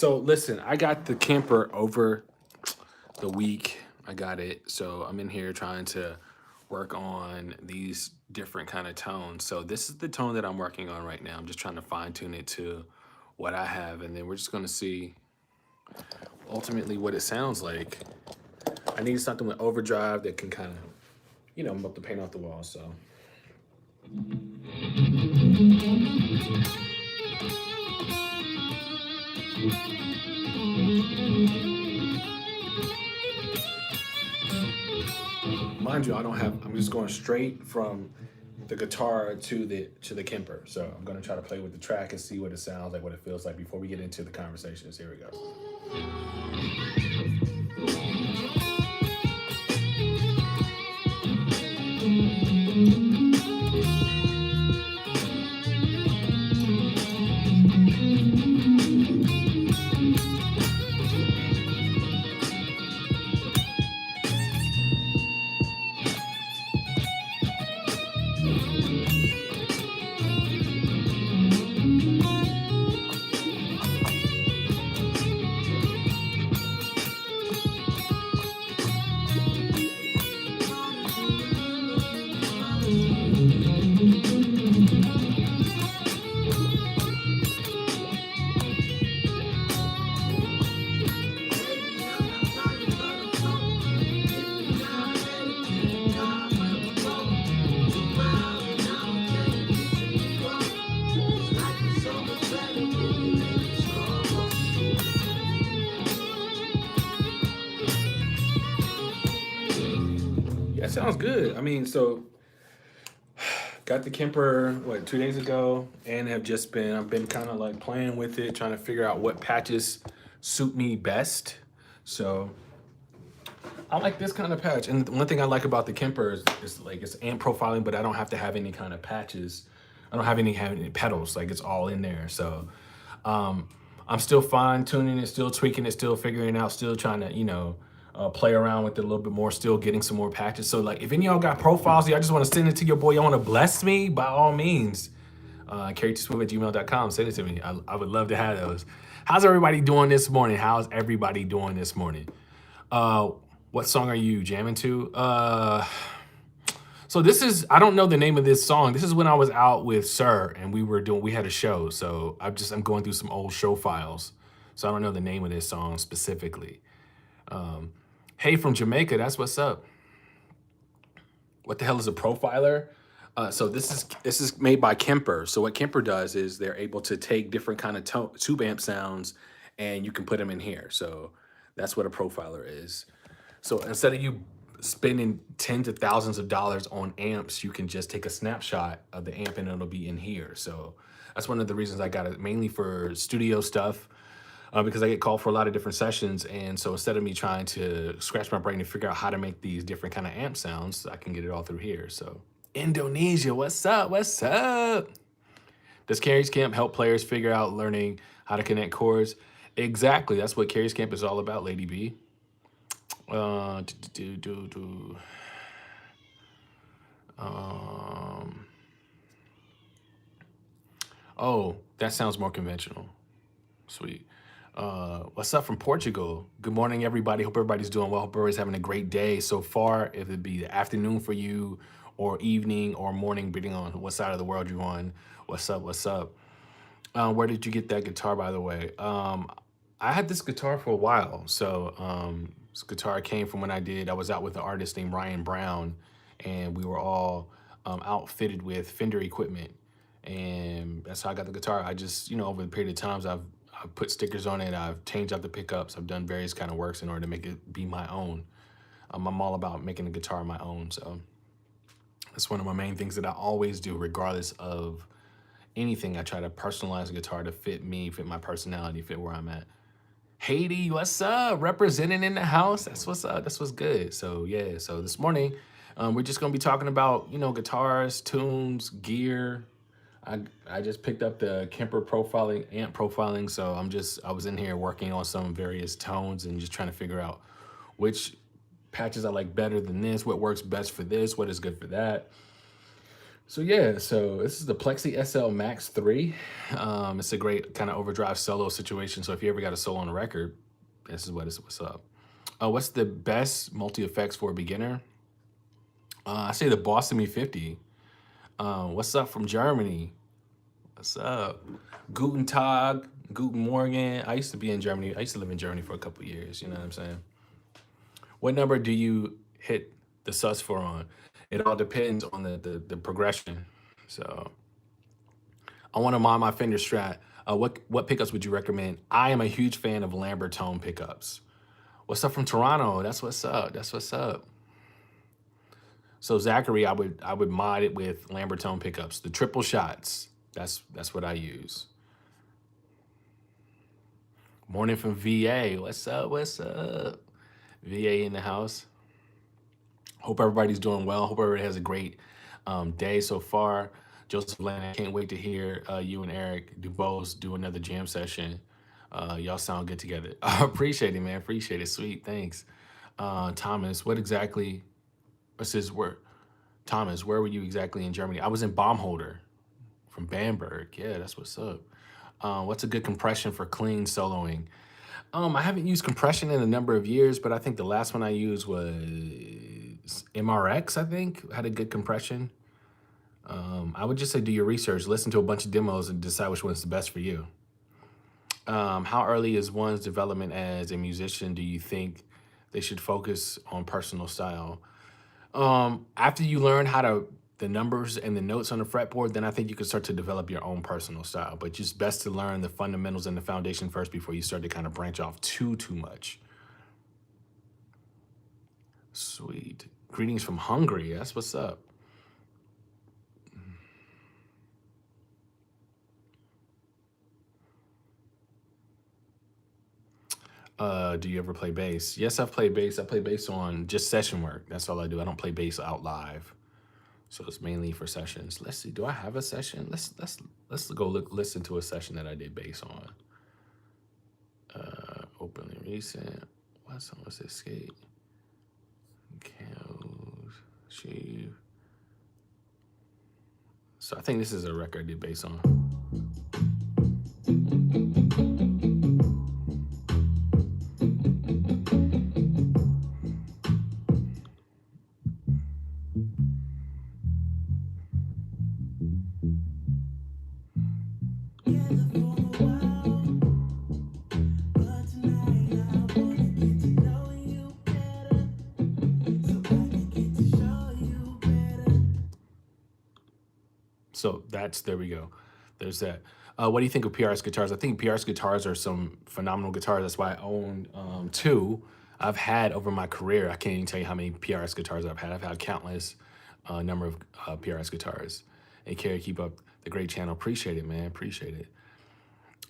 So listen, I got the camper over the week. I got it. So I'm in here trying to work on these different kind of tones. So this is the tone that I'm working on right now. I'm just trying to fine tune it to what I have, and then we're just going to see ultimately what it sounds like. I need something with overdrive that can kind of, melt the paint off the wall. So mind you, I don't have. I'm just going straight from the guitar to the Kemper. So I'm gonna try to play with the track and see what it sounds like, what it feels like before we get into the conversations. Here we go. Yeah, it sounds good. I mean, so got the Kemper 2 days ago, and I've been kind of like playing with it, trying to figure out what patches suit me best. So I like this kind of patch, and one thing I like about the Kemper is like it's amp profiling, but I don't have to have any kind of patches. I don't have any pedals. Like it's all in there. So um, I'm still fine tuning it, still tweaking it, still figuring it out, still trying to play around with it a little bit more, still getting some more patches. So like if any of y'all got profiles, y'all just want to send it to your boy, y'all want to bless me, by all means, kerry2swim@gmail.com. Send it to me. I would love to have those. How's everybody doing this morning? How's everybody doing this morning? Uh, what song are you jamming to? So this is, I don't know the name of this song. This is when I was out with Sir and we had a show. So I'm going through some old show files. So I don't know the name of this song specifically. Hey from Jamaica, that's what's up. What the hell is a profiler? So this is made by Kemper. So what Kemper does is they're able to take different kind of tube amp sounds and you can put them in here. So that's what a profiler is. So instead of you spending tens of thousands of dollars on amps, you can just take a snapshot of the amp and it'll be in here. So that's one of the reasons I got it, mainly for studio stuff, because I get called for a lot of different sessions. And so instead of me trying to scratch my brain to figure out how to make these different kind of amp sounds, I can get it all through here. So Indonesia, what's up? What's up? Does Kerry's Camp help players figure out learning how to connect chords? Exactly. That's what Kerry's Camp is all about, Lady B. Uh, do, do, do, do. Um, oh, that sounds more conventional. Sweet. What's up from Portugal? Good morning, everybody. Hope everybody's doing well. Hope everybody's having a great day so far. If it be the afternoon for you, or evening, or morning, depending on what side of the world you're on. What's up? What's up? Where did you get that guitar, by the way? I had this guitar for a while. So this guitar came from when I was out with an artist named Ryan Brown, and we were all outfitted with Fender equipment. And that's how I got the guitar. I just, over the period of times, I've put stickers on it. I've changed out the pickups. I've done various kind of works in order to make it be my own. I'm all about making the guitar my own. So that's one of my main things that I always do, regardless of anything. I try to personalize a guitar to fit me, fit my personality, fit where I'm at. Haiti, what's up? Representing in the house. That's what's up. That's what's good. So yeah. So this morning, we're just gonna be talking about guitars, tunes, gear. I just picked up the Kemper profiling, amp profiling. So I was in here working on some various tones and just trying to figure out which patches I like better than this, what works best for this, what is good for that. So yeah, so this is the Plexi SL Max 3. It's a great kind of overdrive solo situation. So if you ever got a solo on a record, this is what's up. What's the best multi effects for a beginner? I say the Boston Me 50. What's up from Germany? What's up? Guten Tag, Guten Morgen. I used to be in Germany. I used to live in Germany for a couple years. You know what I'm saying? What number do you hit the sus for on? It all depends on the progression. So I want to mod my Fender Strat. What pickups would you recommend? I am a huge fan of Lambert tone pickups. What's up from Toronto? That's what's up. That's what's up. So Zachary, I would mod it with Lambert tone pickups. The triple shots. That's what I use. Morning from VA. What's up? What's up? VA in the house. Hope everybody's doing well. Hope everybody has a great day so far. Joseph Lane, I can't wait to hear you and Eric Dubose do another jam session. Y'all sound good together. I appreciate it, man. Appreciate it. Sweet. Thanks. Thomas, what exactly, what's his word? Thomas, where were you exactly in Germany? I was in Baumholder from Bamberg. Yeah, that's what's up. What's a good compression for clean soloing? I haven't used compression in a number of years, but I think the last one I used was MRX, I think, had a good compression. I would just say do your research, listen to a bunch of demos, and decide which one's the best for you. How early is one's development as a musician do you think they should focus on personal style? After you learn how to the numbers and the notes on the fretboard, then I think you can start to develop your own personal style. But just best to learn the fundamentals and the foundation first before you start to kind of branch off too much. Sweet. Greetings from Hungary. That's what's up. Do you ever play bass? Yes, I've played bass. I play bass on just session work. That's all I do. I don't play bass out live. So it's mainly for sessions. Let's see. Do I have a session? Let's go listen to a session that I did bass on. Openly recent. What song was this? Skate. Cows. Sheep. So I think this is a record I did bass on. So there we go. There's that. What do you think of PRS guitars? I think PRS guitars are some phenomenal guitars. That's why I own two. I've had over my career, I can't even tell you how many PRS guitars I've had. I've had countless number of PRS guitars. Hey, Kerry, keep up the great channel. Appreciate it, man. Appreciate it.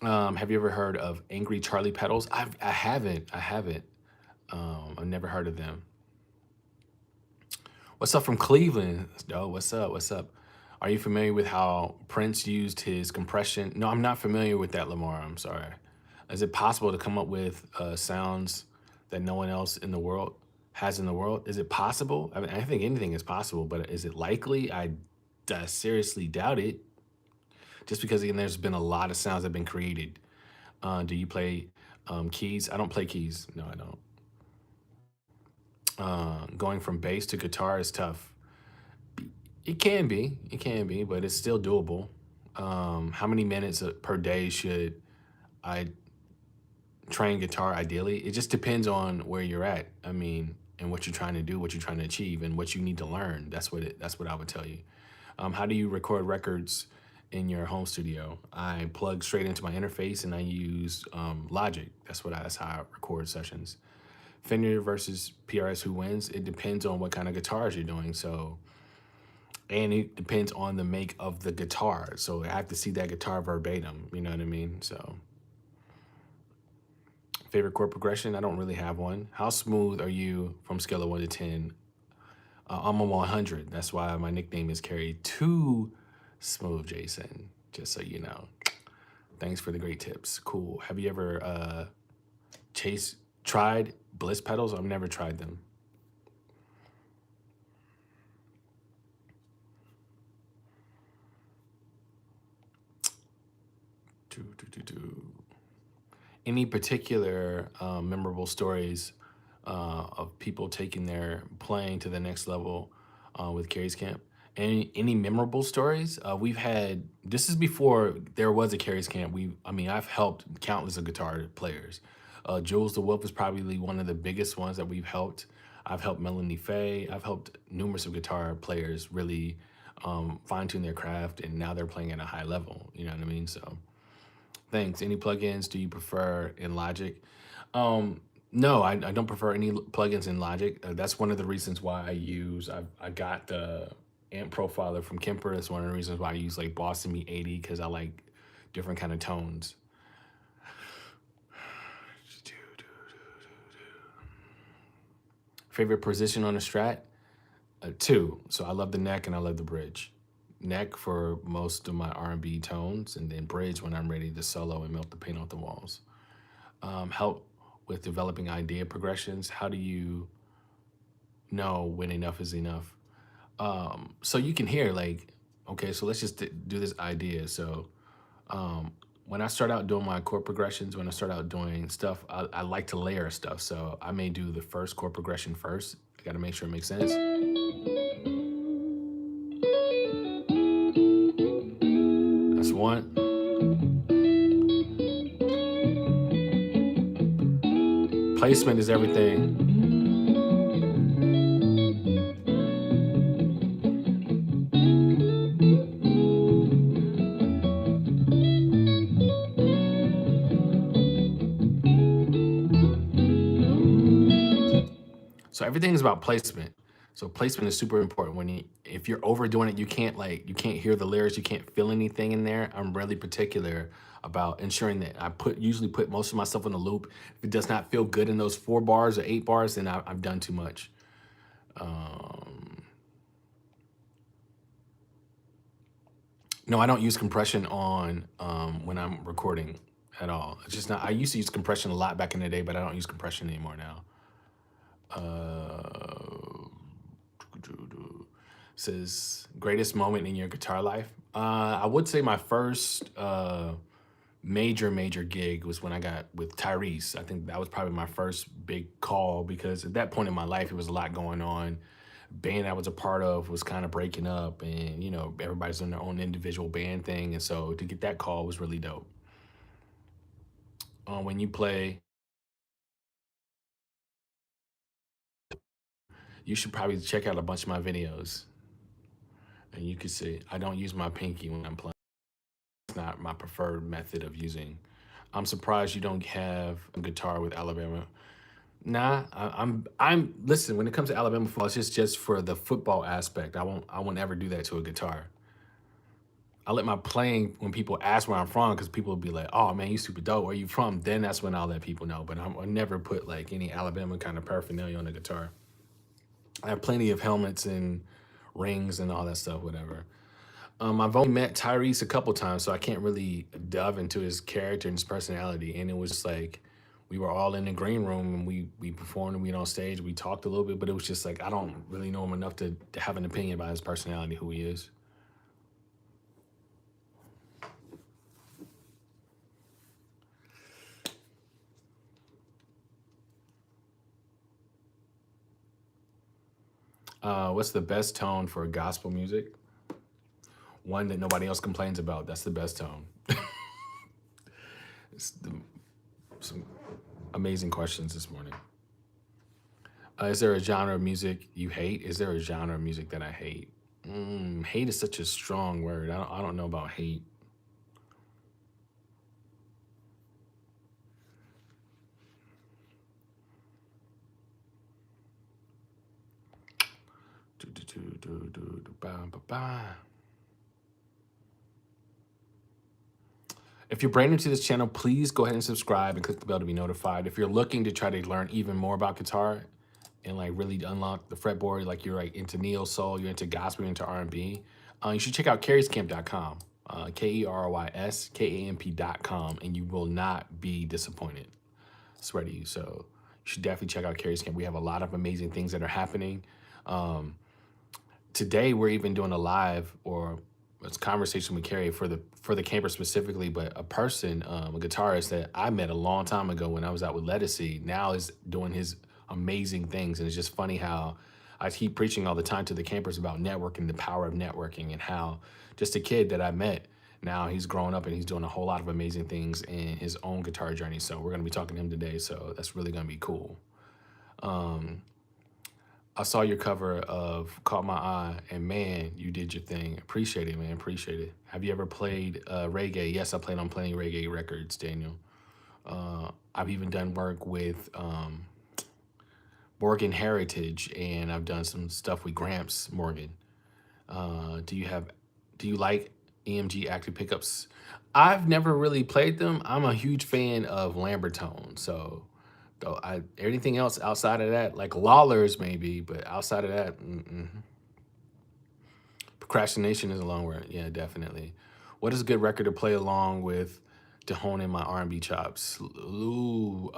Have you ever heard of Angry Charlie pedals? I haven't. I haven't. I've never heard of them. What's up from Cleveland? Oh, what's up? What's up? Are you familiar with how Prince used his compression? No, I'm not familiar with that, Lamar. I'm sorry. Is it possible to come up with sounds that no one else in the world has in the world? Is it possible? I mean, I think anything is possible, but is it likely? I seriously doubt it. Just because, again, there's been a lot of sounds that have been created. Do you play keys? I don't play keys. No, I don't. Going from bass to guitar is tough. It can be, but it's still doable. How many minutes per day should I train guitar ideally? It just depends on where you're at. I mean, and what you're trying to do, what you're trying to achieve, and what you need to learn. That's what I would tell you. How do you record records in your home studio? I plug straight into my interface and I use Logic. That's how I record sessions. Fender versus PRS, who wins? It depends on what kind of guitars you're doing. So, and it depends on the make of the guitar. So I have to see that guitar verbatim. You know what I mean? So, favorite chord progression? I don't really have one. How smooth are you from scale of 1 to 10? I'm a 100. That's why my nickname is Kerry. Too smooth, Jason. Just so you know. Thanks for the great tips. Cool. Have you ever tried Bliss pedals? I've never tried them. Any particular memorable stories of people taking their playing to the next level with Carrie's Camp? Any memorable stories? We've had this is before there was a Carrie's Camp. I mean, I've helped countless of guitar players. Jules the Wolf is probably one of the biggest ones that we've helped. I've helped Melanie Faye. I've helped numerous of guitar players really fine tune their craft, and now they're playing at a high level. You know what I mean? So thanks. Any plugins do you prefer in Logic? No, I don't prefer any plugins in Logic. That's one of the reasons why I got the amp profiler from Kemper. That's one of the reasons why I use like Boston Me 80 because I like different kind of tones. Favorite position on a Strat? Two. So I love the neck and I love the bridge. Neck for most of my R&B tones, and then bridge when I'm ready to solo and melt the paint off the walls. Help with developing idea progressions. How do you know when enough is enough? So you can hear like, okay, so let's just do this idea. So when I start out doing my chord progressions, when I start out doing stuff, I like to layer stuff. So I may do the first chord progression first. I got to make sure it makes sense. That's one. Placement is everything. So everything is about placement. So placement is super important. If you're overdoing it, you can't hear the lyrics, you can't feel anything in there. I'm really particular about ensuring that I usually put most of my stuff on the loop. If it does not feel good in those 4 bars or 8 bars, then I've done too much. No, I don't use compression on when I'm recording at all. It's just not. I used to use compression a lot back in the day, but I don't use compression anymore now. Says greatest moment in your guitar life. I would say my first major gig was when I got with Tyrese. I think that was probably my first big call because at that point in my life, it was a lot going on. Band I was a part of was kind of breaking up, and you know everybody's on their own individual band thing, and so to get that call was really dope. When you play, you should probably check out a bunch of my videos, and you can see I don't use my pinky when I'm playing. It's not my preferred method of using. I'm surprised you don't have a guitar with Alabama. Nah, I'm listen, when it comes to Alabama football, it's just for the football aspect. I won't ever do that to a guitar. I let my playing when people ask where I'm from, because people will be like, "Oh man, you super dope. Where you from?" Then that's when I'll let people know. But I never put like any Alabama kind of paraphernalia on the guitar. I have plenty of helmets and rings and all that stuff, whatever. I've only met Tyrese a couple times, so I can't really delve into his character and his personality. And it was just like we were all in the green room and we performed and we went on stage. We talked a little bit, but it was just like I don't really know him enough to have an opinion about his personality, who he is. What's the best tone for gospel music? One that nobody else complains about. That's the best tone. Some amazing questions this morning. Is there a genre of music you hate? Is there a genre of music that I hate? Hate is such a strong word. I don't know about hate. If you're brand new to this channel, please go ahead and subscribe and click the bell to be notified. If you're looking to try to learn even more about guitar and like really unlock the fretboard, like you're like into neo soul, you're into gospel, you're into R&B, you should check out kerryscamp.com, KERYSKAMP.com, and you will not be disappointed. I swear to you. So you should definitely check out Kerry's Camp. We have a lot of amazing things that are happening. Today we're even doing a live, or it's conversation with Kerry for the camper specifically, but a person, a guitarist that I met a long time ago when I was out with Lettucey, now is doing his amazing things. And it's just funny how I keep preaching all the time to the campers about networking, the power of networking, and how just a kid that I met, now he's grown up and he's doing a whole lot of amazing things in his own guitar journey. So we're gonna be talking to him today. So that's really gonna be cool. I saw your cover of Caught My Eye, and man, you did your thing. Appreciate it, man. Appreciate it. Have you ever played reggae? Yes, I played on plenty reggae records, Daniel. I've even done work with Morgan Heritage, and I've done some stuff with Gramps Morgan. Do you like EMG active pickups? I've never really played them. I'm a huge fan of Lambertone, so though anything else outside of that, like Lawlers maybe, but outside of that, procrastination is a long word. Yeah, definitely. What is a good record to play along with to hone in my R&B chops? Ooh,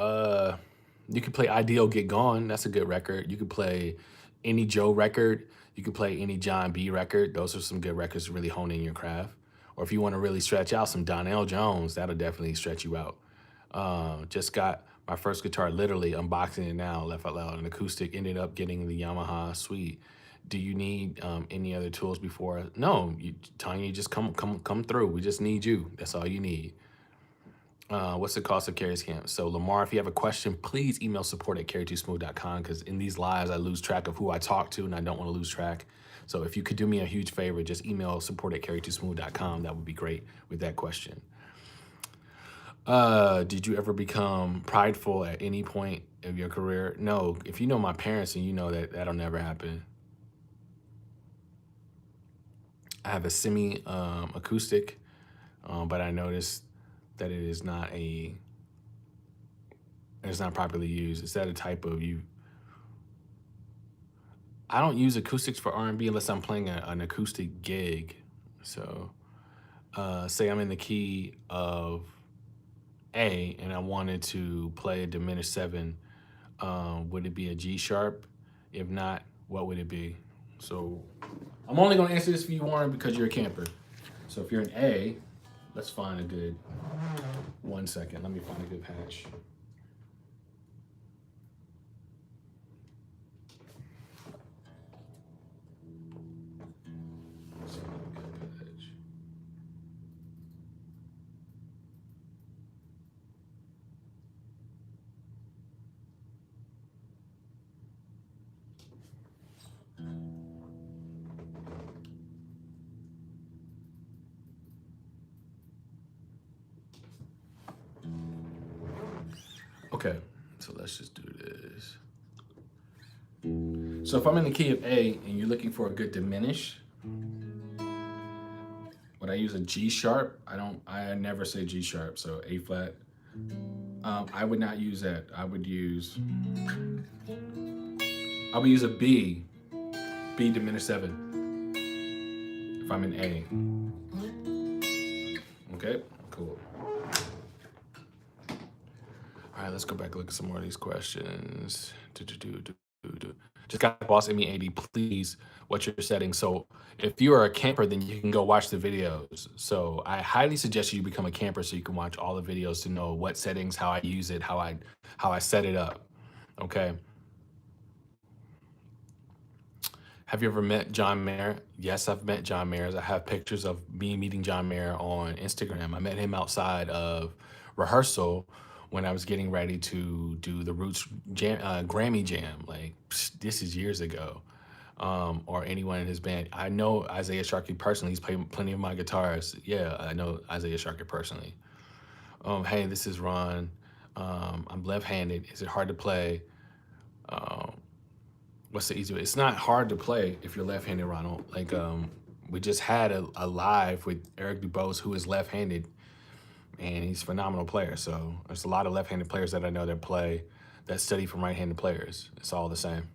you could play Ideal Get Gone. That's a good record. You could play any Joe record. You could play any John B record. Those are some good records to really hone in your craft. Or if you want to really stretch out, some Donnell Jones, that'll definitely stretch you out. Just got my first guitar, literally unboxing it now, left out loud, an acoustic, ended up getting the Yamaha Suite. Do you need any other tools before? No, Tanya, just come through. We just need you. That's all you need. What's the cost of Kerry's camp? So Lamar, if you have a question, please email support@kerry2smooth.com, because in these lives, I lose track of who I talk to and I don't want to lose track. So if you could do me a huge favor, just email support@kerry2smooth.com. That would be great with that question. Did you ever become prideful at any point of your career? No. If you know my parents, and you know that that'll never happen. I have a semi acoustic, but I noticed that it's not properly used. Is that a type of you? I don't use acoustics for R&B unless I'm playing an acoustic gig. So, say I'm in the key of A and I wanted to play a diminished 7. Would it be a G sharp? If not, what would it be? So I'm only going to answer this for you, Warren, because you're a camper. So if you're an A, let's find a good, 1 second. Let me find a good patch. Okay, so let's just do this. So if I'm in the key of A and you're looking for a good diminish, would I use a G sharp? I never say G sharp, so A flat. I would not use that. I would use a B diminished 7 if I'm in A. Okay, cool. All right, let's go back and look at some more of these questions. Just got boss ME80, please. What's your settings? So if you are a camper, then you can go watch the videos. So I highly suggest you become a camper so you can watch all the videos to know what settings, how I use it, how I set it up. Okay. Have you ever met John Mayer? Yes, I've met John Mayer. I have pictures of me meeting John Mayer on Instagram. I met him outside of rehearsal when I was getting ready to do the Roots Grammy Jam. Like, this is years ago. Or anyone in his band. I know Isaiah Sharkey personally. He's played plenty of my guitars. Yeah, I know Isaiah Sharkey personally. Hey, this is Ron. I'm left-handed. Is it hard to play? What's the easy way? It's not hard to play if you're left-handed, Ronald. Like, we just had a live with Eric Dubose, who is left-handed, and he's a phenomenal player. So there's a lot of left-handed players that I know that study from right-handed players. It's all the same.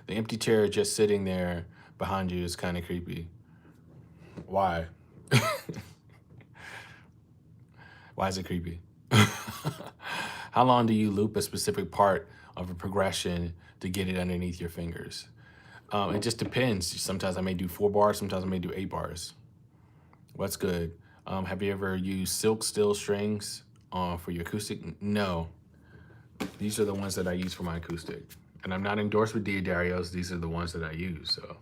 The empty chair just sitting there behind you is kind of creepy. Why? Why is it creepy? How long do you loop a specific part of a progression to get it underneath your fingers? It just depends. Sometimes I may do 4 bars, sometimes I may do 8 bars. What's good? Have you ever used silk steel strings for your acoustic? No. These are the ones that I use for my acoustic. And I'm not endorsed with Diodario's. These are the ones that I use. So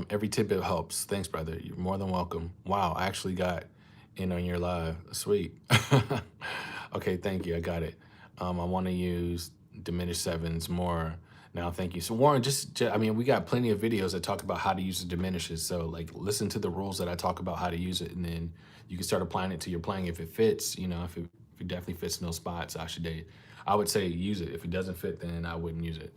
every tidbit helps. Thanks, brother. You're more than welcome. Wow, I actually got in on your live. Sweet. Okay, thank you. I got it. I want to use diminished sevens more now. Thank you. So Warren, I mean, we got plenty of videos that talk about how to use the diminishes. So like, listen to the rules that I talk about how to use it, and then you can start applying it to your playing. If it fits, you know, if it definitely fits in those spots, I would say use it. If it doesn't fit, then I wouldn't use it.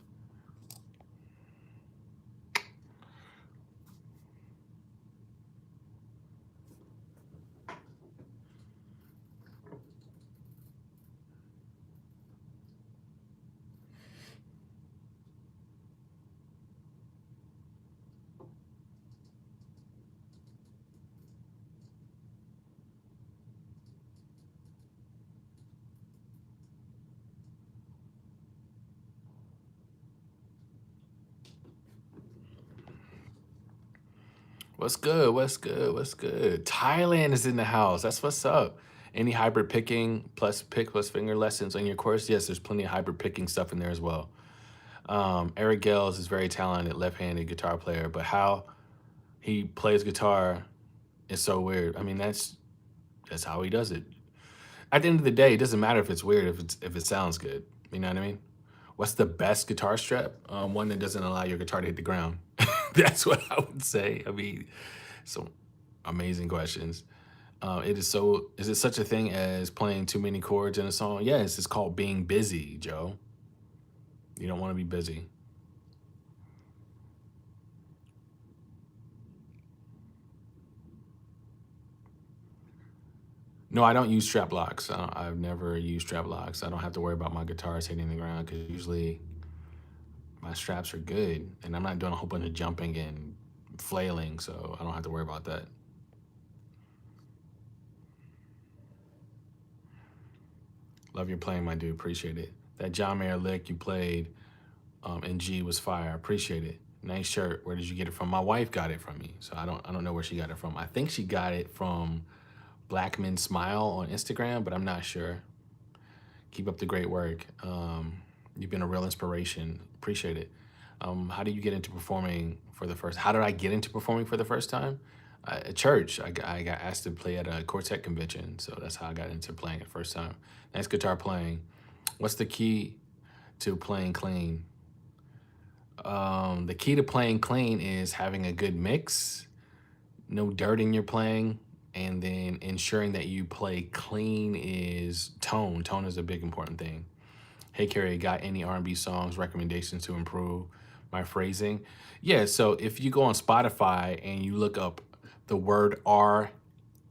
What's good? What's good? What's good? Thailand is in the house. That's what's up. Any hybrid picking plus pick plus finger lessons on your course? Yes, there's plenty of hybrid picking stuff in there as well. Eric Gales is very talented left-handed guitar player, but how he plays guitar is so weird. I mean, that's how he does it. At the end of the day, it doesn't matter if it's weird if it sounds good. You know what I mean? What's the best guitar strap? One that doesn't allow your guitar to hit the ground. That's what I would say. I mean, some amazing questions. Is it such a thing as playing too many chords in a song? Yes, it's called being busy, Joe. You don't want to be busy. No, I don't use strap locks. I've never used strap locks. I don't have to worry about my guitars hitting the ground because usually my straps are good and I'm not doing a whole bunch of jumping and flailing, so I don't have to worry about that. Love your playing, my dude. Appreciate it. That John Mayer lick you played in G was fire. Appreciate it. Nice shirt. Where did you get it from? My wife got it from me, so I don't know where she got it from. I think she got it from Black Men Smile on Instagram, but I'm not sure. Keep up the great work. You've been a real inspiration. Appreciate it. How did you get into performing for the first? How did I get into performing for the first time? At church. I got asked to play at a quartet convention, so that's how I got into playing it first time. Nice guitar playing. What's the key to playing clean? The key to playing clean is having a good mix, no dirt in your playing, and then ensuring that you play clean is tone. Tone is a big important thing. Hey, Kerry, got any R&B songs recommendations to improve my phrasing? Yeah, so if you go on Spotify and you look up the word R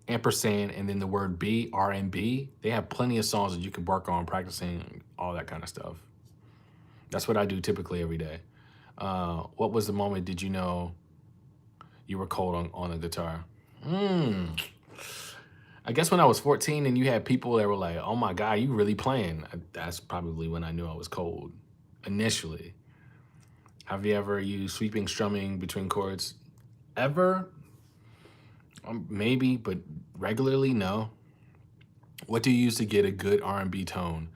ampersand and then the word B, R&B, they have plenty of songs that you can work on practicing all that kind of stuff. That's what I do typically every day. What was the moment did you know you were cold on a guitar? I guess when I was 14 and you had people that were like, oh my God, you really playing? That's probably when I knew I was cold, initially. Have you ever used sweeping strumming between chords? Ever? Maybe, but regularly, no. What do you use to get a good R&B tone?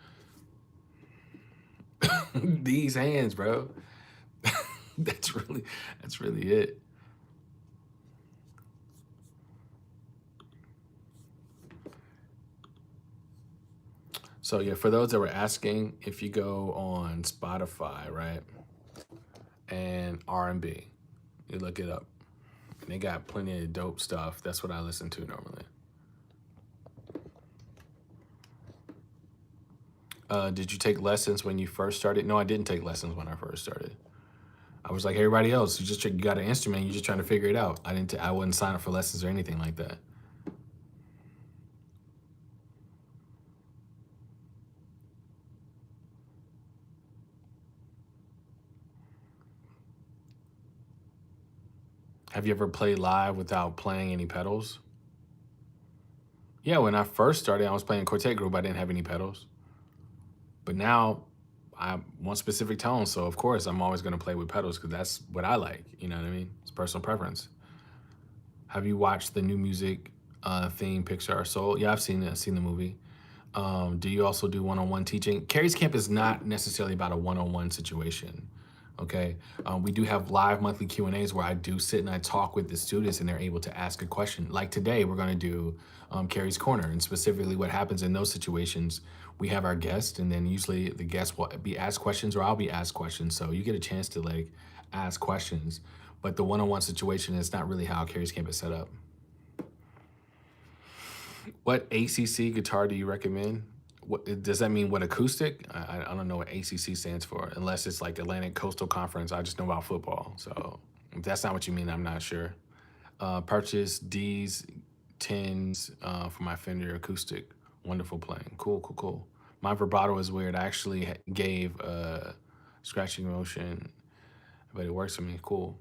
These hands, bro. that's really it. So yeah, for those that were asking, if you go on Spotify, right, and R&B, you look it up, and they got plenty of dope stuff. That's what I listen to normally. Did you take lessons when you first started? No, I didn't take lessons when I first started. I was like everybody else. You got an instrument. You're just trying to figure it out. I wouldn't sign up for lessons or anything like that. Have you ever played live without playing any pedals? Yeah, when I first started, I was playing quartet group. I didn't have any pedals. But now I want specific tones, so of course I'm always gonna play with pedals because that's what I like. You know what I mean? It's personal preference. Have you watched the new music theme Pixar Soul? Yeah, I've seen it. I've seen the movie. Do you also do one-on-one teaching? Carrie's Camp is not necessarily about a one-on-one situation. Okay, we do have live monthly Q&As where I do sit and I talk with the students and they're able to ask a question. Like today, we're going to do Carrie's Corner, and specifically what happens in those situations. We have our guest, and then usually the guest will be asked questions or I'll be asked questions. So you get a chance to like ask questions. But the one-on-one situation is not really how Carrie's Camp is set up. What ACC guitar do you recommend? What does that mean? What acoustic? I don't know what ACC stands for, unless it's like Atlantic Coastal Conference. I just know about football. So if that's not what you mean, I'm not sure. Purchase D's 10s for my Fender acoustic. Wonderful playing. Cool, cool, cool. My vibrato is weird. I actually gave a scratching motion, but it works for me. Cool.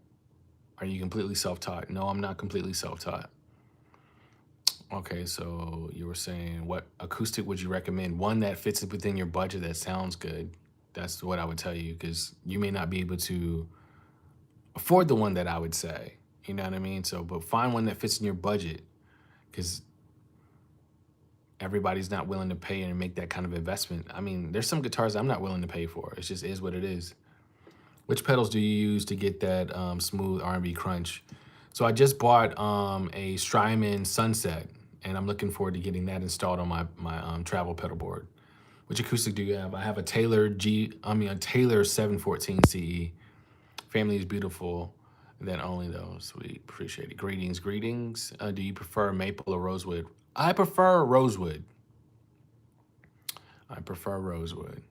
Are you completely self-taught? No, I'm not completely self-taught. Okay, so you were saying what acoustic would you recommend? One that fits within your budget that sounds good. That's what I would tell you because you may not be able to afford the one that I would say. You know what I mean? So, but find one that fits in your budget because everybody's not willing to pay and make that kind of investment. I mean, there's some guitars I'm not willing to pay for. It just is what it is. Which pedals do you use to get that smooth R&B crunch? So I just bought a Strymon Sunset, and I'm looking forward to getting that installed on my travel pedal board. Which acoustic do you have? I have a a Taylor 714 CE. Family is beautiful. Then only though, sweet, appreciate it. Greetings, greetings. Do you prefer maple or rosewood? I prefer rosewood. I prefer rosewood.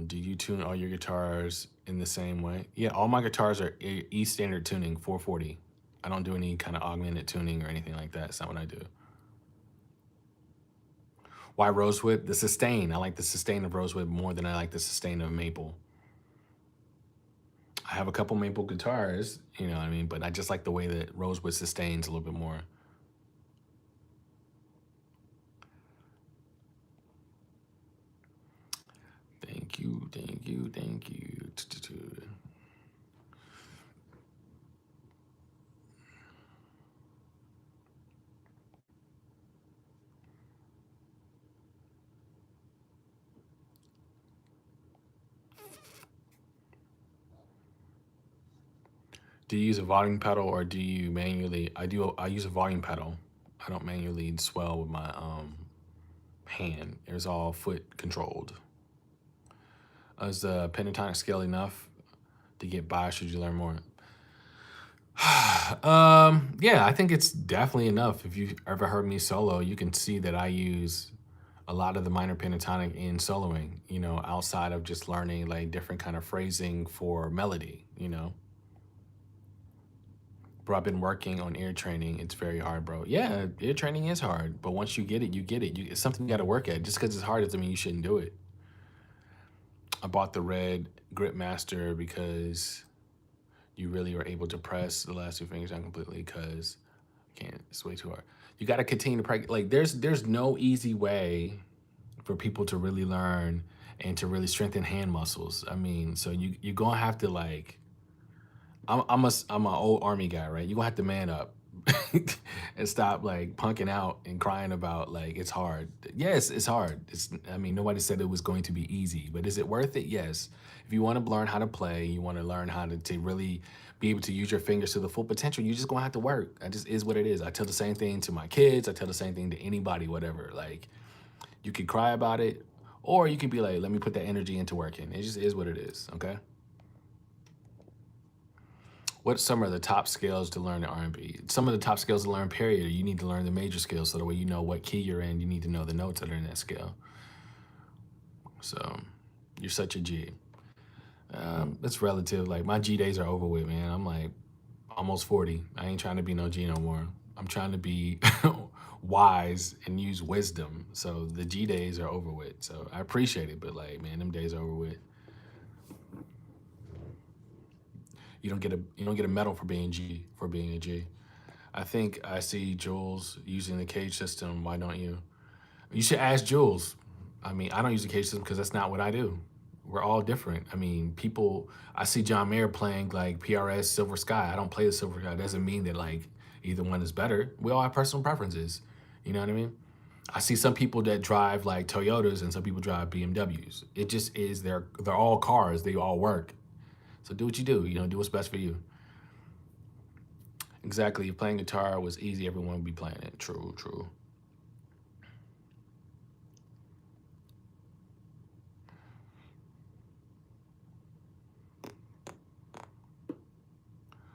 Do you tune all your guitars in the same way? Yeah, all my guitars are E standard tuning, 440. I don't do any kind of augmented tuning or anything like that. It's not what I do. Why rosewood? The sustain. I like the sustain of rosewood more than I like the sustain of maple. I have a couple maple guitars, you know what I mean? But I just like the way that rosewood sustains a little bit more. Thank you, thank you, thank you. Do you use a volume pedal or do you manually? I use a volume pedal. I don't manually swell with my hand. It's all foot controlled. Is the pentatonic scale enough to get by? Should you learn more? Yeah, I think it's definitely enough. If you've ever heard me solo, you can see that I use a lot of the minor pentatonic in soloing, you know, outside of just learning like different kind of phrasing for melody, you know. Bro, I've been working on ear training. It's very hard, bro. Yeah, ear training is hard, but once you get it, you get it. It's something you got to work at. Just because it's hard doesn't mean you shouldn't do it. I bought the red Grip Master because you really are able to press the last two fingers down completely because can't. It's way too hard. You got to continue to practice. Like there's no easy way for people to really learn and to really strengthen hand muscles. I mean, so you're gonna have to like. I'm an old army guy, right? You're gonna have to man up and stop like punking out and crying about like it's hard. Yes, it's hard. I mean, nobody said it was going to be easy, but is it worth it? Yes. If you want to learn how to play, you want to learn how to really be able to use your fingers to the full potential, you're just gonna have to work. It just is what it is. I tell the same thing to my kids, I tell the same thing to anybody, whatever. Like you could cry about it, or you can be like, let me put that energy into working. It just is what it is, okay? What's some of the top scales to learn in R&B? Some of the top scales to learn, period. You need to learn the major scales so that way you know what key you're in. You need to know the notes that are in that scale. So you're such a G. It's relative. Like my G days are over with, man. I'm like almost 40. I ain't trying to be no G no more. I'm trying to be wise and use wisdom. So the G days are over with. So I appreciate it, but like, man, them days are over with. You don't get a medal for being a G. I think I see Jules using the cage system. Why don't you? You should ask Jules. I mean, I don't use the cage system because that's not what I do. We're all different. I mean, people. I see John Mayer playing like PRS Silver Sky. I don't play the Silver Sky. It doesn't mean that like either one is better. We all have personal preferences. You know what I mean? I see some people that drive like Toyotas and some people drive BMWs. It just is they're all cars. They all work. So do what you do. Do what's best for you. Exactly. If playing guitar was easy, everyone would be playing it. True, true.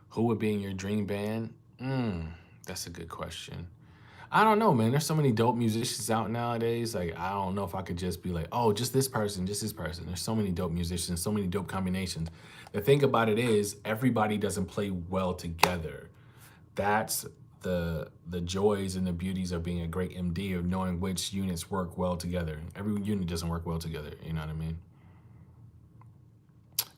Who would be in your dream band? That's a good question. I don't know, man. There's so many dope musicians out nowadays. Like, I don't know if I could just be like, oh, just this person, just this person. There's so many dope musicians, so many dope combinations. The thing about it is, everybody doesn't play well together. That's the joys and the beauties of being a great MD, of knowing which units work well together. Every unit doesn't work well together. You know what I mean?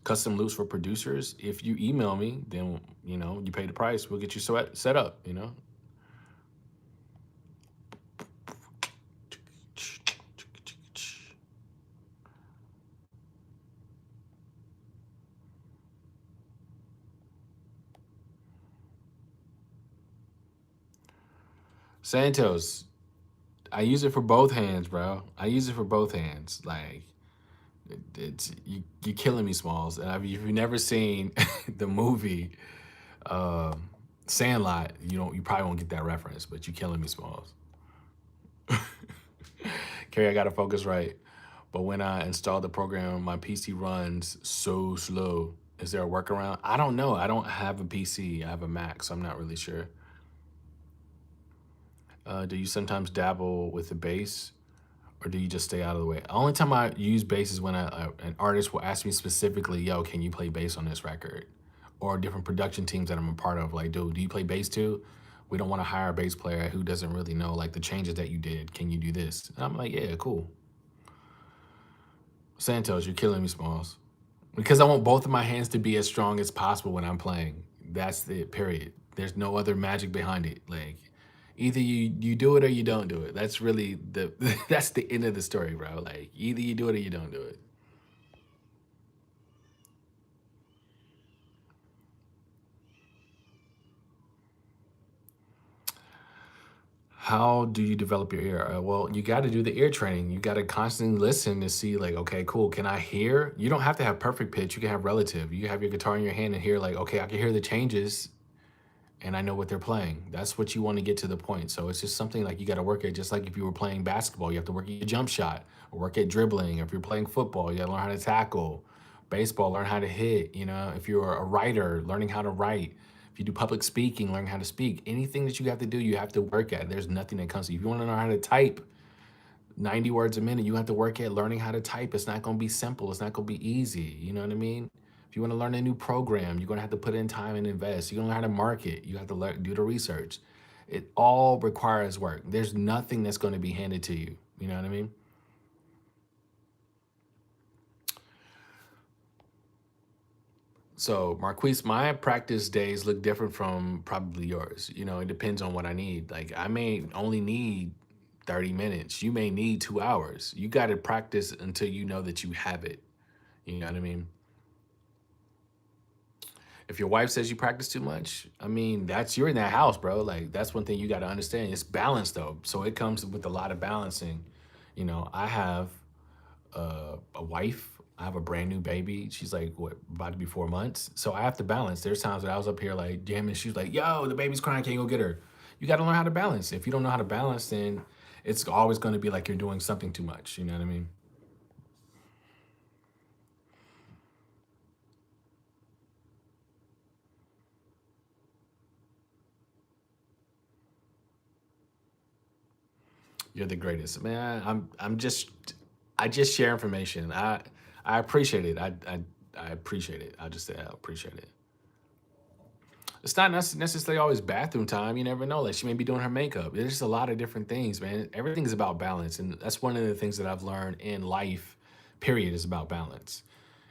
Custom loops for producers. If you email me, then you pay the price. We'll get you set up. Santos, I use it for both hands, bro. I use it for both hands. Like, it's you killing me, Smalls. And if you've never seen the movie Sandlot, you probably won't get that reference. But you killing me, Smalls. Kerry, I gotta focus right. But when I install the program, my PC runs so slow. Is there a workaround? I don't know. I don't have a PC. I have a Mac, so I'm not really sure. Do you sometimes dabble with the bass, or do you just stay out of the way? The only time I use bass is when an artist will ask me specifically, "Yo, can you play bass on this record?" Or different production teams that I'm a part of, like, "Dude, do you play bass too? We don't want to hire a bass player who doesn't really know like the changes that you did. Can you do this?" And I'm like, "Yeah, cool." Santos, you're killing me, Smalls. Because I want both of my hands to be as strong as possible when I'm playing. That's the period. There's no other magic behind it. Like, either you do it or you don't do it. That's really the that's the end of the story, bro. Like, either you do it or you don't do it. How do you develop your ear? Well, you got to do the ear training. You got to constantly listen to see, like, okay, cool. Can I hear? You don't have to have perfect pitch. You can have relative. You have your guitar in your hand and hear, like, okay, I can hear the changes and I know what they're playing. That's what you want to get to the point. So it's just something like you got to work at, just like if you were playing basketball, you have to work at your jump shot or work at dribbling. If you're playing football, you got to learn how to tackle. Baseball, learn how to hit. If you're a writer, learning how to write. If you do public speaking, learn how to speak. Anything that you have to do, you have to work at. There's nothing that comes to you. If you want to know how to type 90 words a minute, you have to work at learning how to type. It's not going to be simple. It's not going to be easy. You know what I mean? If you want to learn a new program, you're going to have to put in time and invest. You're going to learn how to market. You have to do the research. It all requires work. There's nothing that's going to be handed to you. You know what I mean? So, Marquise, my practice days look different from probably yours. It depends on what I need. Like, I may only need 30 minutes. You may need 2 hours. You got to practice until you know that you have it. You know what I mean? If your wife says you practice too much, I mean, you're in that house, bro. Like, that's one thing you got to understand. It's balance, though. So it comes with a lot of balancing. I have a wife. I have a brand new baby. She's like, what, about to be 4 months. So I have to balance. There's times that I was up here like jamming. She was like, yo, the baby's crying. Can't go get her. You got to learn how to balance. If you don't know how to balance, then it's always going to be like you're doing something too much. You know what I mean? You're the greatest, man. I just share information. I appreciate it. I appreciate it. I just say I appreciate it. It's not necessarily always bathroom time. You never know. Like, she may be doing her makeup. There's just a lot of different things, man. Everything is about balance, and that's one of the things that I've learned in life. Period, is about balance.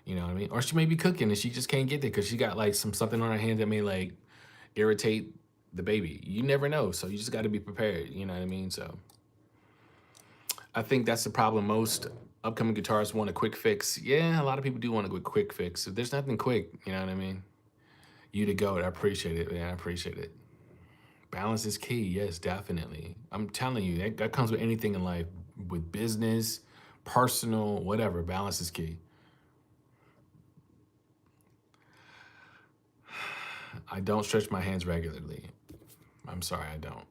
You know what I mean? Or she may be cooking and she just can't get there because she got like something on her hand that may like irritate the baby. You never know. So you just got to be prepared. You know what I mean? So I think that's the problem. Most upcoming guitarists want a quick fix. Yeah, a lot of people do want a quick fix. If there's nothing quick, you know what I mean? You to go. I appreciate it, man. I appreciate it. Balance is key. Yes, definitely. I'm telling you, that comes with anything in life, with business, personal, whatever. Balance is key. I don't stretch my hands regularly. I'm sorry, I don't.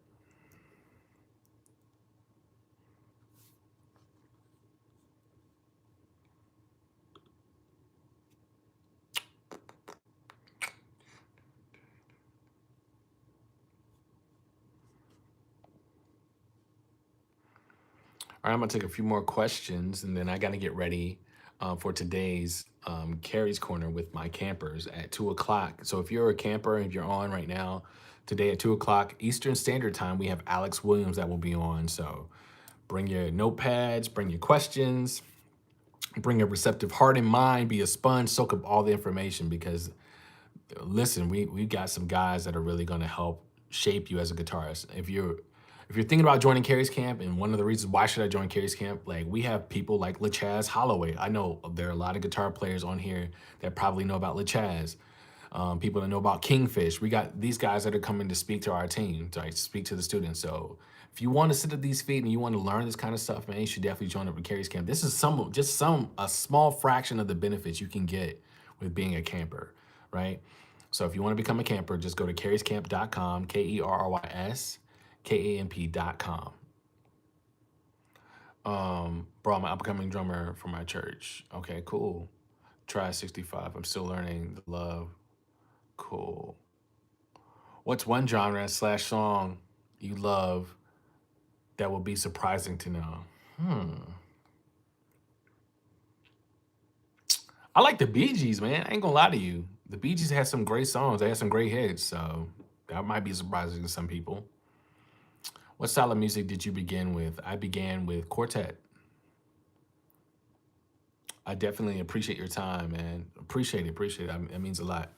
All right, I'm gonna take a few more questions, and then I gotta get ready for today's Kerry's Corner with my campers at 2 o'clock. So if you're a camper, if you're on right now, today at 2 o'clock Eastern Standard Time, we have Alex Williams that will be on. So bring your notepads, bring your questions, bring a receptive heart and mind, be a sponge, soak up all the information because listen, we got some guys that are really going to help shape you as a guitarist. If you're thinking about joining Kerry's Camp, and one of the reasons why should I join Kerry's Camp, like we have people like LaChaz Holloway. I know there are a lot of guitar players on here that probably know about LaChaz. People that know about Kingfish. We got these guys that are coming to speak to our team, to like, speak to the students. So if you want to sit at these feet and you want to learn this kind of stuff, man, you should definitely join up with Kerry's Camp. This is a small fraction of the benefits you can get with being a camper, right? So if you want to become a camper, just go to kerryscamp.com, KERRYSKAMP.com. Bro, I'm an upcoming drummer for my church. Okay, cool. Try 65. I'm still learning the love. Cool. What's one genre slash song you love that will be surprising to know? I like the Bee Gees, man. I ain't gonna lie to you. The Bee Gees had some great songs. They had some great hits, so that might be surprising to some people. What style of music did you begin with? I began with quartet. I definitely appreciate your time, man. Appreciate it, appreciate it. It means a lot.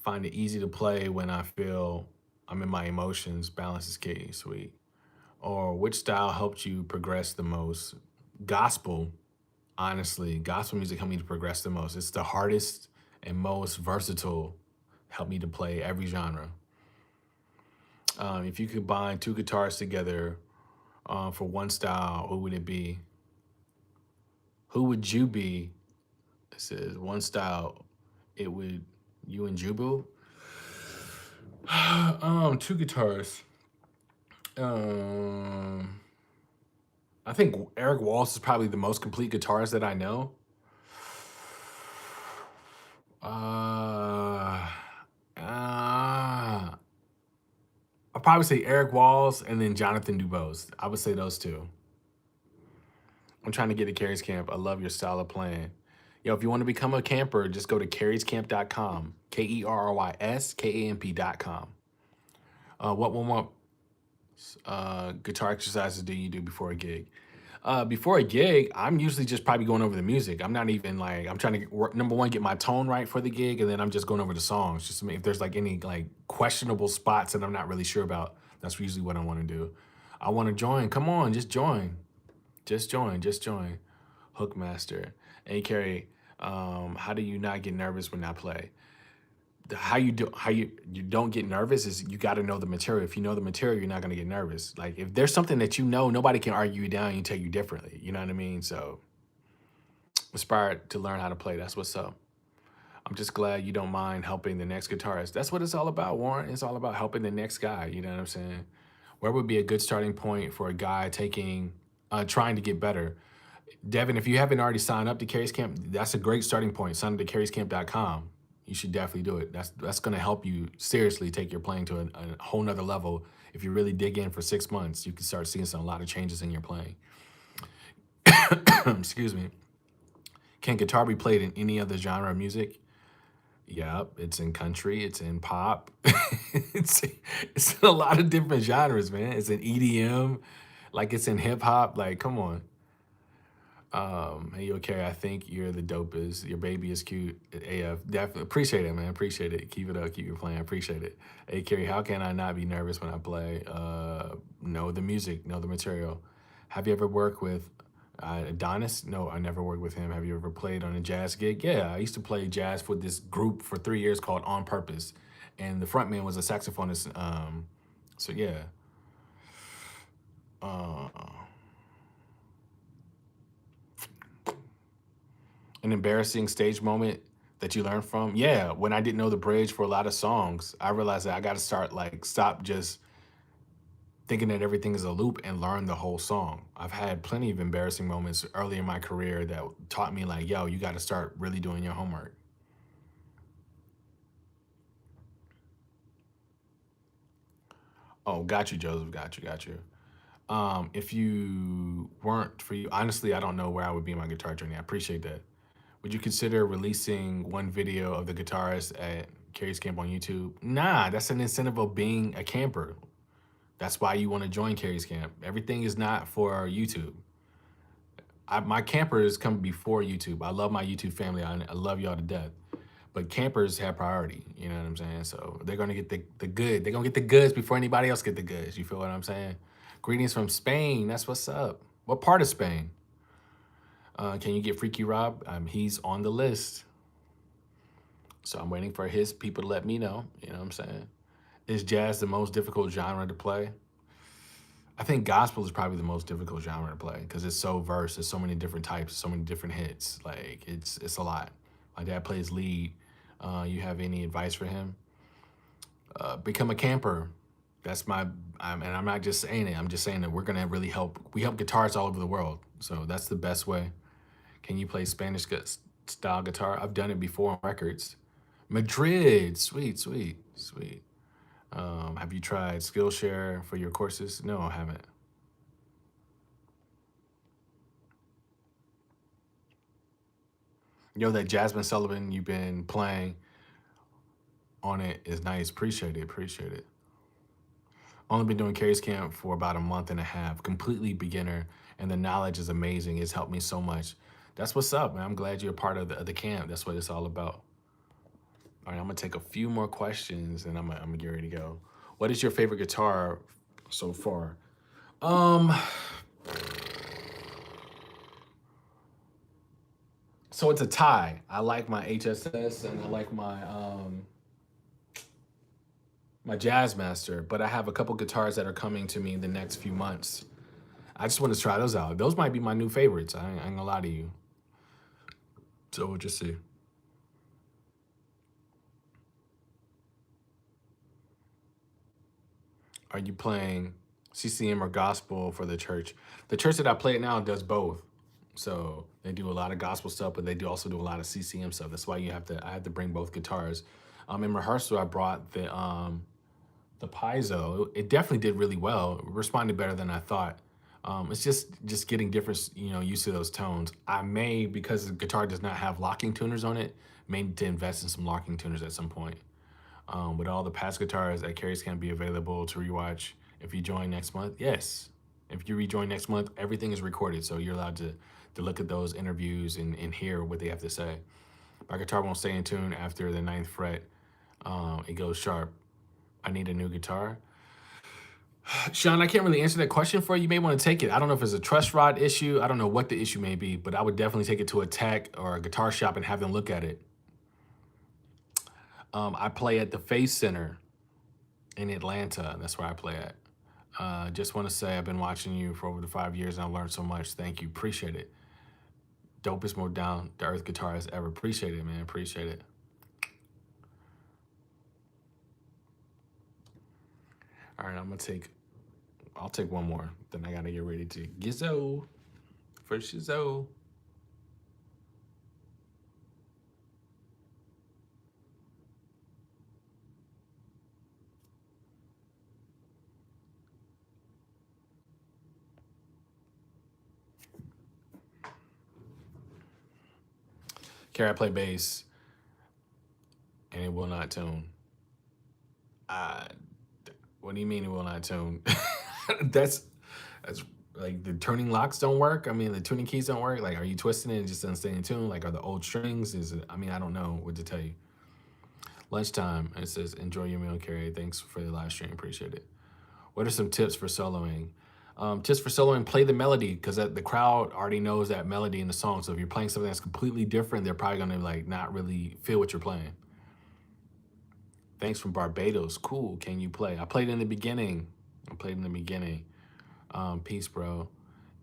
Find it easy to play when I feel I'm in my emotions. Balance is key, sweet. Or which style helped you progress the most? Gospel, honestly. Gospel music helped me to progress the most. It's the hardest and most versatile. Helped me to play every genre. If you could bind two guitars together for one style, who would it be? Who would you be? It says one style. It would you and Jubu. Two guitars. Um, I think Eric Walsh is probably the most complete guitarist that I know. Uh, I'll probably say Eric Walls and then Jonathan Dubose. I would say those two. I'm trying to get to Kerry's Camp. I love your style of playing. Yo, if you want to become a camper, just go to kerryscamp.com. KERRYSKAMP.com. What warm-up guitar exercises do you do before a gig? Before a gig, I'm usually just probably going over the music. I'm not even like I'm trying to number one get my tone right for the gig, and then I'm just going over the songs just to make if there's like any like questionable spots that I'm not really sure about. That's usually what I want to do. I want to join. Come on, just join. Just join. Just join. Hookmaster. Hey Kerry, how do you not get nervous when I play? How you don't get nervous is you got to know the material. If you know the material, you're not going to get nervous. Like if there's something that you know, nobody can argue you down and tell you differently. You know what I mean? So inspired to learn how to play. That's what's up. I'm just glad you don't mind helping the next guitarist. That's what it's all about, Warren. It's all about helping the next guy. You know what I'm saying? Where would be a good starting point for a guy trying to get better? Devin, if you haven't already signed up to Kerry's Camp, that's a great starting point. Sign up to kerryscamp.com. You should definitely do it. That's going to help you seriously take your playing to a whole nother level. If you really dig in for 6 months, you can start seeing a lot of changes in your playing. Excuse me. Can guitar be played in any other genre of music? Yep, it's in country, it's in pop, it's in a lot of different genres, man. It's in EDM, like it's in hip hop. Like, come on. Hey, yo, Kerry, I think you're the dopest. Your baby is cute. AF, definitely appreciate it, man. Appreciate it. Keep it up. Keep it playing. Appreciate it. Hey, Kerry, how can I not be nervous when I play? Know the music, know the material. Have you ever worked with Adonis? No, I never worked with him. Have you ever played on a jazz gig? Yeah, I used to play jazz for this group for 3 years called On Purpose, and the front man was a saxophonist. So yeah. Uh, an embarrassing stage moment that you learned from? Yeah, when I didn't know the bridge for a lot of songs, I realized that I got to start like stop just thinking that everything is a loop and learn the whole song. I've had plenty of embarrassing moments early in my career that taught me like, yo, you got to start really doing your homework. Oh, got you, Joseph. Got you. Got you. If you weren't for you, honestly, I don't know where I would be in my guitar journey. I appreciate that. Would you consider releasing one video of the guitarist at Kerry's camp on YouTube? Nah, that's an incentive of being a camper. That's why you want to join Kerry's camp. Everything is not for YouTube. My campers come before YouTube. I love my YouTube family. I love y'all to death. But campers have priority. You know what I'm saying? So they're gonna get the good. They're gonna get the goods before anybody else get the goods. You feel what I'm saying? Greetings from Spain. That's what's up. What part of Spain? Can you get Freaky Rob? He's on the list. So I'm waiting for his people to let me know. You know what I'm saying? Is jazz the most difficult genre to play? I think gospel is probably the most difficult genre to play because it's so verse. There's so many different types, so many different hits. Like it's a lot. My dad plays lead. You have any advice for him? Become a camper. That's and I'm not just saying it. I'm just saying that we're gonna really help. We help guitarists all over the world, so that's the best way. Can you play Spanish style guitar? I've done it before on records. Madrid, sweet, sweet, sweet. Have you tried Skillshare for your courses? No, I haven't. Yo, that Jasmine Sullivan you've been playing on it is nice. Appreciate it. Appreciate it. Only been doing Carrie's Camp for about a month and a half. Completely beginner, and the knowledge is amazing. It's helped me so much. That's what's up, man. I'm glad you're a part of the camp. That's what it's all about. All right, I'm gonna take a few more questions, and I'm gonna get ready to go. What is your favorite guitar so far? Um, so it's a tie. I like my HSS and I like my Jazzmaster, but I have a couple guitars that are coming to me in the next few months. I just want to try those out. Those might be my new favorites. I ain't gonna lie to you. So we'll just see. Are you playing CCM or gospel for the church? The church that I play at now does both. So they do a lot of gospel stuff, but they do also do a lot of CCM stuff. That's why I have to bring both guitars. In rehearsal, I brought the piezo. It definitely did really well. It responded better than I thought. It's just getting different, used to those tones. I may, because the guitar does not have locking tuners on it, may need to invest in some locking tuners at some point. With all the past guitars at Carrie's can be available to rewatch if you join next month. Yes, if you rejoin next month, everything is recorded, so you're allowed to look at those interviews and hear what they have to say. My guitar won't stay in tune after the ninth fret. It goes sharp. I need a new guitar. Sean, I can't really answer that question for you. You may want to take it. I don't know if it's a truss rod issue. I don't know what the issue may be, but I would definitely take it to a tech or a guitar shop and have them look at it. I play at the Face Center in Atlanta. That's where I play at. Just want to say I've been watching you for over the 5 years and I've learned so much. Thank you. Appreciate it. Dopest, more down to earth guitarist ever. Appreciate it, man. Appreciate it. All right, I'll take one more. Then I gotta get ready to gizzo for shizzo. Carrie, I play bass and it will not tune. Uh, what do you mean it will not tune? that's that's like the tuning locks don't work? I mean, the tuning keys don't work. Like, are you twisting it and it just doesn't stay in tune? Like, are the old strings? Is it? I mean, I don't know what to tell you. Lunchtime. It says, enjoy your meal, Kerry. Thanks for the live stream. Appreciate it. What are some tips for soloing? Tips for soloing, play the melody because the crowd already knows that melody in the song. So if you're playing something that's completely different, they're probably gonna like not really feel what you're playing. Thanks from Barbados. Cool. Can you play? I played in the beginning. Peace, bro.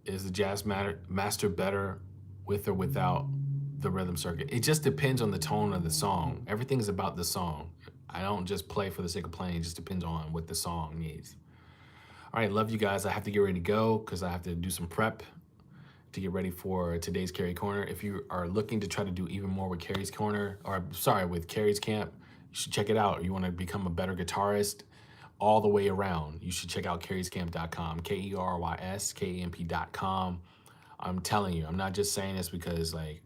Is the master better with or without the rhythm circuit? It just depends on the tone of the song. Everything's about the song. I don't just play for the sake of playing. It just depends on what the song needs. All right, love you guys. I have to get ready to go because I have to do some prep to get ready for today's Kerry Corner. If you are looking to try to do even more with Kerry's Corner, or sorry, with Kerry's Camp, you should check it out. You want to become a better guitarist all the way around, you should check out kerryscamp.com, KERYSKAMP.com. I'm telling you, I'm not just saying this because like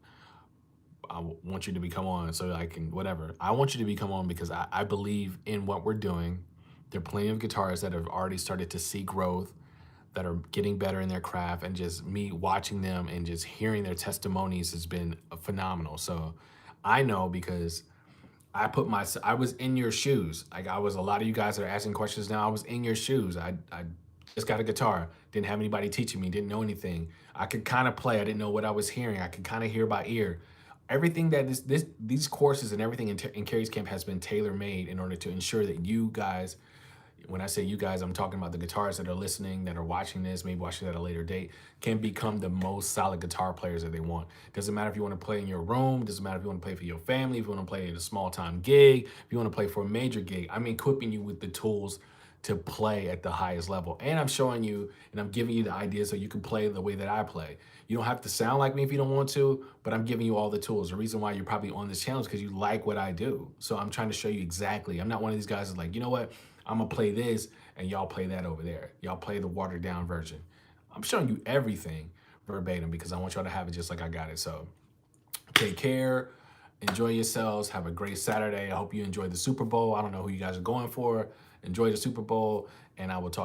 I want you to become on so I can whatever. I want you to become on because I believe in what we're doing. There are plenty of guitarists that have already started to see growth, that are getting better in their craft, and just me watching them and just hearing their testimonies has been phenomenal. So I know because I was in your shoes. Like I was, a lot of you guys that are asking questions now, I was in your shoes. I just got a guitar, didn't have anybody teaching me, didn't know anything. I could kind of play, I didn't know what I was hearing. I could kind of hear by ear. Everything that these courses and everything in Kerry's Camp has been tailor made in order to ensure that you guys, when I say you guys, I'm talking about the guitarists that are listening, that are watching this, maybe watching it at a later date, can become the most solid guitar players that they want. Doesn't matter if you want to play in your room, doesn't matter if you want to play for your family, if you want to play at a small time gig, if you want to play for a major gig. I'm equipping you with the tools to play at the highest level. And I'm showing you and I'm giving you the ideas so you can play the way that I play. You don't have to sound like me if you don't want to, but I'm giving you all the tools. The reason why you're probably on this channel is because you like what I do. So I'm trying to show you exactly. I'm not one of these guys that's like, you know what? I'm gonna play this and y'all play that over there. Y'all play the watered down version. I'm showing you everything verbatim because I want y'all to have it just like I got it. So take care, enjoy yourselves, have a great Saturday. I hope you enjoy the Super Bowl. I don't know who you guys are going for. Enjoy the Super Bowl, and I will talk